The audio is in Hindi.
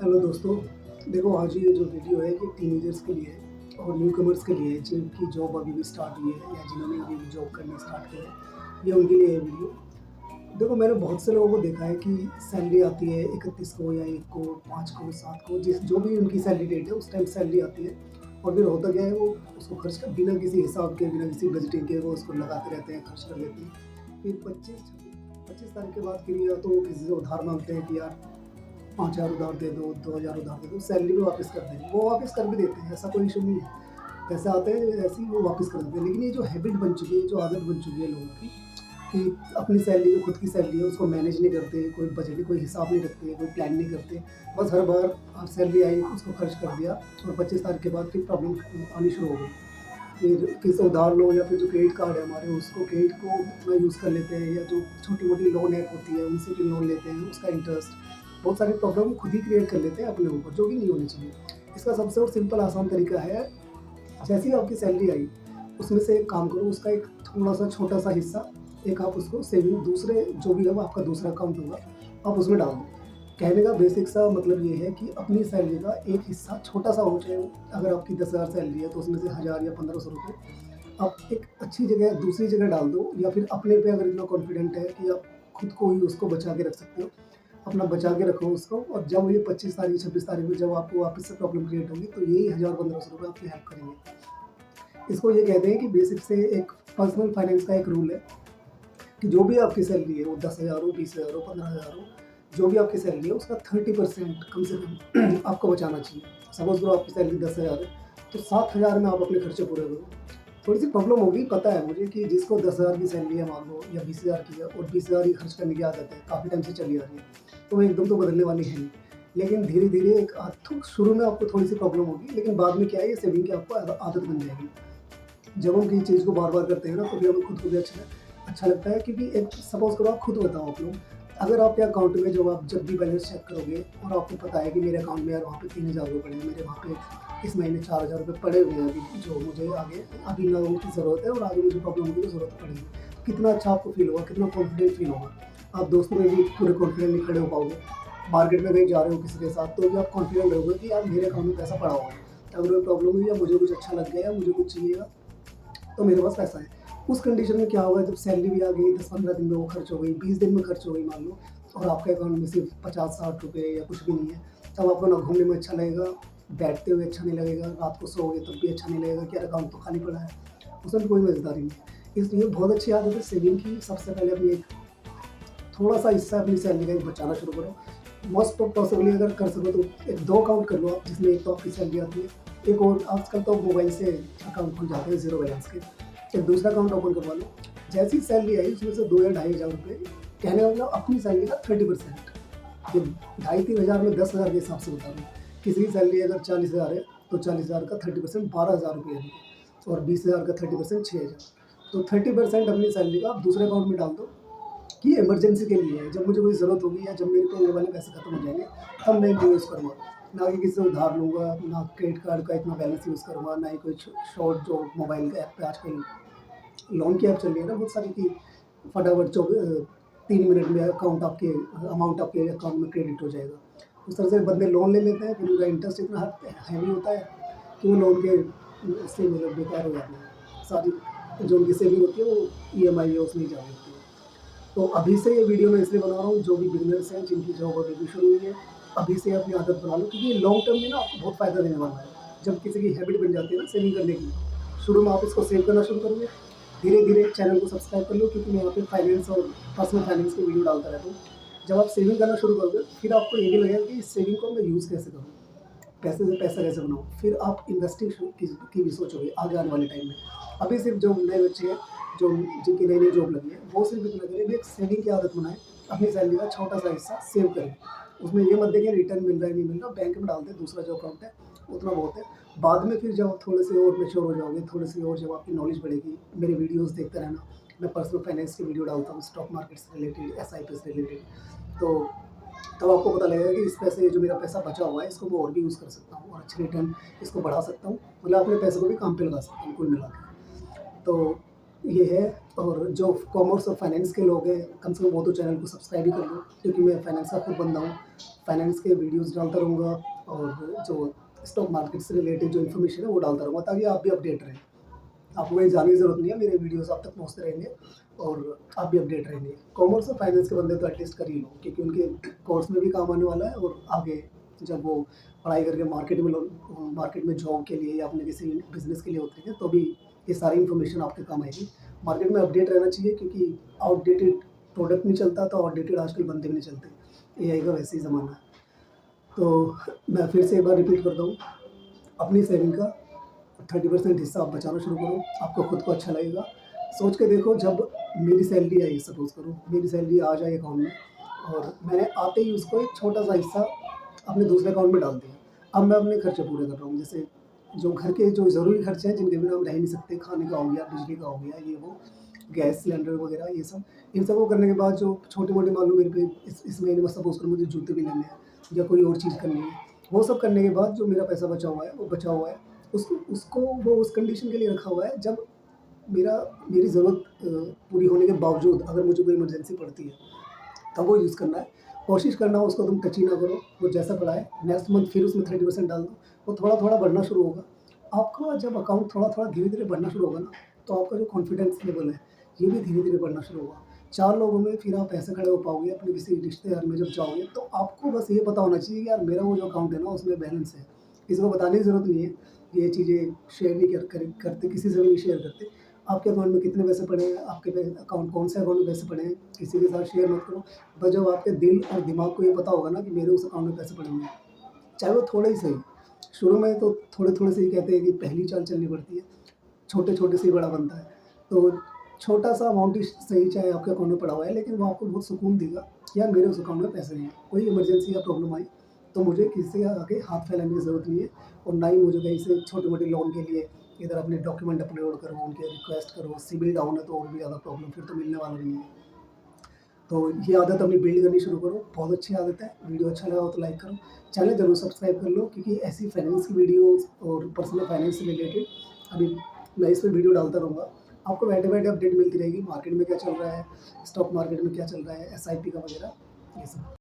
हेलो दोस्तों, देखो आज ये जो वीडियो है ये टीनेजर्स के लिए है और न्यू कमर्स के लिए है जिनकी जॉब अभी भी स्टार्ट हुई है या जिन्होंने अभी भी जॉब करनी स्टार्ट किया है, ये उनके लिए है वीडियो। देखो मैंने बहुत से लोगों को देखा है कि सैलरी आती है 31 को या 1 को, 5 को, 7 को, जिस जो भी उनकी सैलरी डेट है उस टाइम सैलरी आती है और फिर होता क्या है वो उसको खर्च कर बिना किसी हिसाब के, बिना किसी बजटिंग के वो उसको लगाते रहते हैं, खर्च कर लेते हैं। फिर 25 तारीख के बाद फिर या तो वो किसी से उधार माँगते हैं कि यार 5,000 उधार दे दो, 2,000 उधार दे दो, सैलरी भी वापस कर देंगे। वो वापस कर भी देते हैं, ऐसा कोई इश्यू नहीं है। पैसे आते हैं ऐसे ही वो वापस कर देते हैं। लेकिन ये जो हैबिट बन चुकी है, जो आदत बन चुकी है लोगों की कि अपनी सैलरी जो खुद की सैलरी है उसको मैनेज नहीं करते, कोई बजट कोई हिसाब नहीं रखते, कोई प्लान नहीं करते। बस हर बार सैलरी आई उसको खर्च कर दिया और 25 तारीख के बाद फिर प्रॉब्लम आनी शुरू हो गई। फिर किसी से उधार लो या फिर जो क्रेडिट कार्ड है हमारे उसको क्रेडिट को अपना यूज़ कर लेते हैं या जो छोटी-मोटी लोन ऐप होती है उनसे भी लोन लेते हैं, उसका इंटरेस्ट बहुत सारी प्रॉब्लम खुद ही क्रिएट कर लेते हैं अपने ऊपर, जो कि नहीं होनी चाहिए। इसका सबसे और सिंपल आसान तरीका है, जैसे ही आपकी सैलरी आई, उसमें से एक काम करो, उसका एक थोड़ा-सा छोटा-सा हिस्सा, एक आप उसको सेविंग दूसरे जो भी है वो आपका दूसरा अकाउंट होगा, आप उसमें डाल दो। कहने का बेसिक सा मतलब ये है कि अपनी सैलरी का एक हिस्सा छोटा-सा हो, चाहे अगर आपकी 10,000 सैलरी है तो उसमें से 1,000 या 1,500 रुपए आप एक अच्छी जगह दूसरी जगह डाल दो या फिर अपने पे अगर इतना कॉन्फिडेंट है कि आप खुद को ही उसको बचा के रख सकते हो, अपना बचा के रखो उसको और जब ये 25 तारीख 26 तारीख में जब आपको वापस से प्रॉब्लम क्रिएट होगी तो यही 1,000-1,500 रुपये आपकी हेल्प करेंगे। इसको ये कहते हैं कि बेसिक से एक पर्सनल फाइनेंस का एक रूल है कि जो भी आपकी सैलरी है वो 10,000 हो, 20,000 हो, 15,000 हो, जो भी आपकी सैलरी है उसका 30% कम से कम आपको बचाना चाहिए। सपोज़ करो आपकी सैलरी 10,000 है, तो 7,000 में आप अपने खर्चे पूरे करो। थोड़ी-सी प्रॉब्लम होगी, पता है मुझे कि जिसको 10,000 की सैलरी है मान लो या 20,000 की है और 20,000 ही खर्च करने की आदत है, काफ़ी टाइम से चली आ रही है, तो वो एकदम तो बदलने वाली है नहीं। लेकिन धीरे-धीरे एक तो शुरू में आपको थोड़ी-सी प्रॉब्लम होगी, लेकिन बाद में क्या है ये सेविंग की आपको आदत बन जाएगी। जब हम किसी चीज़ को बार-बार करते हैं ना, तो फिर हमें खुद को भी अच्छा लगता है क्योंकि एक सपोज़ करो आप खुद बताओ आप लोग, अगर आपके अकाउंट में जब आप जब भी बैलेंस चेक करोगे और आपको पता है कि मेरे अकाउंट में यार वहाँ पे 3,000 रुपए पड़े हैं, मेरे वहाँ पे इस महीने 4,000 रुपए पड़े हुए हैं अभी, जो मुझे आगे अभी ना उनकी ज़रूरत है और आगे मुझे प्रॉब्लम होगी तो ज़रूरत पड़ेगी। कितना अच्छा आपको फ़ील होगा, कितना कॉन्फिडेंट फ़ील होगा। आप दोस्तों में भी पूरे कॉन्फिडेंट नहीं खड़े हो पाओगे। मार्केट में कहीं जा रहे हो किसी के साथ तो भी आप कॉन्फिडेंट रहोगे कि यार मेरे अकाउंट में पैसा पड़ा हुआ है। अगर कोई प्रॉब्लम हुई या मुझे कुछ अच्छा लग गया या मुझे कुछ चाहिएगा तो मेरे पास पैसा है। उस कंडीशन में क्या होगा जब सैलरी भी आ गई 10-15 दिन में वो खर्च हो गई, 20 दिन में खर्च हो गई मान लो और आपके अकाउंट में सिर्फ 50-60 रुपए या कुछ भी नहीं है, तब आपको ना घूमने में अच्छा लगेगा, बैठते हुए अच्छा नहीं लगेगा, रात को सोओगे तब भी अच्छा नहीं लगेगा कि यार अकाउंट तो खाली पड़ा है, उसमें कोई मज़ेदारी नहीं है। इसलिए बहुत अच्छी आदत है सेविंग की। सबसे पहले अपनी एक थोड़ा-सा हिस्सा अपनी सैलरी का बचाना शुरू करो। मोस्ट पॉसिबली अगर कर सको तो एक 2 अकाउंट कर लो आप, जिसमें एक तो आपकी सैलरी आती है, एक और आजकल तो मोबाइल से अकाउंट खुल जाते हैं ज़ीरो बैलेंस के, एक दूसरा अकाउंट ओपन करवा लो। जैसी सैलरी आई उसमें से 2 या ढाई हज़ार रुपए, कहने का मतलब अपनी सैलरी का 30%, ये ढाई 3 हज़ार में 10,000 के हिसाब से बता रहा हूँ। किसी की सैलरी अगर 40,000 है तो 40,000 का 30% 12,000 रुपये है और 20,000 का 30% 6,000। तो 30% अपनी सैलरी का आप दूसरे अकाउंट में डाल दो कि इमरजेंसी के लिए है, जब मुझे कोई ज़रूरत होगी या जब मेरे पे ये वाले पैसे खत्म हो जाएँगे, तब मैं इनको यूज़ करूँगा। ना कि किसी से उधार लूँगा, ना क्रेडिट कार्ड का इतना बैलेंस यूज़ करूँगा, ना ही कोई शॉर्ट जो मोबाइल के ऐप पे आजकल लोन की ऐप चल रही है ना बहुत सारी कि फटाफट 3 मिनट में अमाउंट आपके अकाउंट में क्रेडिट हो जाएगा। उस तरह से बंदे लोन ले लेते हैं, फिर उनका इंटरेस्ट इतना हैवी होता है कि वो लोन के उससे मतलब बेकार हो जाते हैं। सारी जो उनकी सेविंग होती है वो ईएमआई है उसमें ही जा रही है। तो अभी से ये वीडियो मैं इसलिए बना रहा हूँ, जो भी बिगिनर्स हैं जिनकी जॉब अभी भी शुरू हुई है, अभी से अपनी आदत बना लो क्योंकि ये लॉन्ग टर्म में ना आपको बहुत फ़ायदा देने वाला है। जब किसी की हैबिट बन जाती है ना सेविंग करने की, शुरू में आप इसको सेव करना शुरू करोगे, धीरे-धीरे चैनल को सब्सक्राइब कर लो क्योंकि मैं यहाँ पे फाइनेंस और पर्सनल फाइनेंस की वीडियो डालता रहता हूँ। जब आप सेविंग करना शुरू करोगे, फिर आपको ये भी लगेगा कि इस सेविंग को मैं यूज़ कैसे करूँ? पैसे से पैसा कैसे बनाऊँ? फिर आप इन्वेस्टिंग की भी सोचोगे आगे आने वाले टाइम में। अभी सिर्फ जो नए बच्चे हैं, जो जिनकी नई-नई जॉब लगी है, वो सिर्फ इतना करें कि एक सेविंग की आदत बनाएँ, अपनी सैलरी का छोटा-सा हिस्सा सेव करें। उसमें ये मत देखें रिटर्न मिल रहा है, नहीं मिल रहा, बैंक में डाल दें, दूसरा जो अकाउंट है, उतना बहुत है। बाद में फिर जब थोड़े से और मैच्योर हो जाओगे, थोड़ी-सी और जब आपकी नॉलेज बढ़ेगी, मेरे वीडियोज़ देखते रहना। मैं पर्सनल फाइनेंस की वीडियो डालता हूँ, स्टॉक मार्केट से रिलेटेड, एसआईपी से रिलेटेड। तो तब आपको पता लगेगा कि इस पैसे जो मेरा पैसा बचा हुआ है इसको मैं और भी यूज़ कर सकता हूँ और अच्छे रिटर्न इसको बढ़ा सकता हूँ। मतलब अपने पैसे को भी काम पे लगा सकता हूँ कुल मिला के। तो ये है। और जो कॉमर्स और फाइनेंस के लोग हैं, कम से कम वो तो चैनल को सब्सक्राइब ही कर लो, क्योंकि मैं फाइनेंस का खुद बंदा हूँ। फाइनेंस के वीडियोज़ डालता रहूँगा और जो स्टॉक मार्केट से रिलेटेड जो इन्फॉर्मेशन है वो डालता रहूँगा, ताकि आप भी अपडेट रहें। आपको कहीं जाने की ज़रूरत नहीं है, मेरे वीडियोज़ आप तक पहुँचते रहेंगे और आप भी अपडेट रहेंगे। कॉमर्स और फाइनेंस के बंदे तो एटलीस्ट कर ही लो, क्योंकि उनके कोर्स में भी काम आने वाला है, और आगे जब वो पढ़ाई करके मार्केट में जॉब के लिए या अपने किसी बिज़नेस के लिए उतरेंगे, तो भी ये सारी इन्फॉर्मेशन आपके काम आएगी। मार्केट में अपडेट रहना चाहिए, क्योंकि आउटडेटेड प्रोडक्ट नहीं चलता, तो आउटडेटेड आजकल बंदे भी नहीं चलते। एआई का वैसे ही ज़माना है। तो मैं फिर से एक बार रिपीट करता हूँ, अपनी सेविंग का 30% हिस्सा आप बचाना शुरू करो, आपको खुद को अच्छा लगेगा। सोच के देखो, जब मेरी सैलरी आई, सपोज़ करो मेरी सैलरी आ जाए अकाउंट में, और मैंने आते ही उसको एक छोटा-सा हिस्सा अपने दूसरे अकाउंट में डाल दिया। अब मैं अपने खर्चे पूरे कर रहा हूँ, जैसे जो घर के जो ज़रूरी खर्चे हैं, जिनके बिना हम रह नहीं सकते, खाने का हो गया, बिजली का हो गया, ये वो, गैस सिलेंडर वगैरह ये सब। इन सबको करने के बाद जो छोटे-मोटे, मान लो मेरे पे इस महीने में सपोज़ करो मुझे जूते भी लेने हैं या कोई और चीज़ करनी है, वो सब करने के बाद जो मेरा पैसा बचा हुआ है, वो बचा हुआ है, उसको उसको वो उस कंडीशन के लिए रखा हुआ है, जब मेरा मेरी ज़रूरत पूरी होने के बावजूद अगर मुझे कोई इमरजेंसी पड़ती है, तब वो यूज़ करना है। कोशिश करना उसको तुम टच ही ना करो, वो जैसा पड़ा है, नेक्स्ट मंथ फिर उसमें 30% डाल दो, वो थोड़ा-थोड़ा बढ़ना शुरू होगा। आपका जब अकाउंट थोड़ा-थोड़ा धीरे-धीरे बढ़ना शुरू होगा ना, तो आपका जो कॉन्फिडेंस लेवल है, ये भी धीरे-धीरे बढ़ना शुरू होगा। 4 लोगों में फिर आप ऐसे खड़े हो पाओगे, अपने किसी रिश्तेदार में जब जाओगे, तो आपको बस ये पता होना चाहिए कि यार मेरा वो जो अकाउंट है ना, उसमें बैलेंस है। किसी को बताने की ज़रूरत नहीं है, ये चीज़ें शेयर नहीं करते, किसी से भी नहीं शेयर करते। आपके अकाउंट में कितने पैसे पड़े हैं, आपके अकाउंट कौन से अकाउंट में पैसे पड़े हैं, किसी के साथ शेयर मत करो। बस जब आपके दिल और दिमाग को ये पता होगा ना कि मेरे उस अकाउंट में पैसे पड़े हुए हैं, चाहे वो थोड़े ही सही। शुरू में तो थोड़े-थोड़े से ही कहते हैं कि पहली चाल चलनी पड़ती है, छोटे-छोटे से ही बड़ा बनता है। तो छोटा-सा अमाउंट ही सही, चाहे आपके अकाउंट में पड़ा हुआ है, लेकिन वो आपको बहुत सुकून देगा, यार मेरे उस अकाउंट में पैसे हैं। कोई इमरजेंसी या प्रॉब्लम आई, तो मुझे किसी से आके हाथ फैलाने की ज़रूरत नहीं है, और ना ही मुझे कहीं से छोटे-मोटे लोन के लिए इधर अपने डॉक्यूमेंट अपलोड करो, उनके रिक्वेस्ट करो, सिबिल डाउन है तो और भी ज़्यादा प्रॉब्लम, फिर तो मिलने वाला भी नहीं है। तो ये आदत अपनी बिल्ड करनी शुरू करो, बहुत अच्छी आदत है। वीडियो अच्छा लगा हो तो लाइक करो, चैनल ज़रूर सब्सक्राइब कर लो, क्योंकि ऐसी फाइनेंस की वीडियोज़ और पर्सनल फाइनेंस से रिलेटेड अभी मैं इस पे वीडियो डालता रहूँगा। आपको बैठे-बैठे अपडेट मिलती रहेगी, मार्केट में क्या चल रहा है, स्टॉक मार्केट में क्या चल रहा है, एसआईपी का वगैरह, ये सब।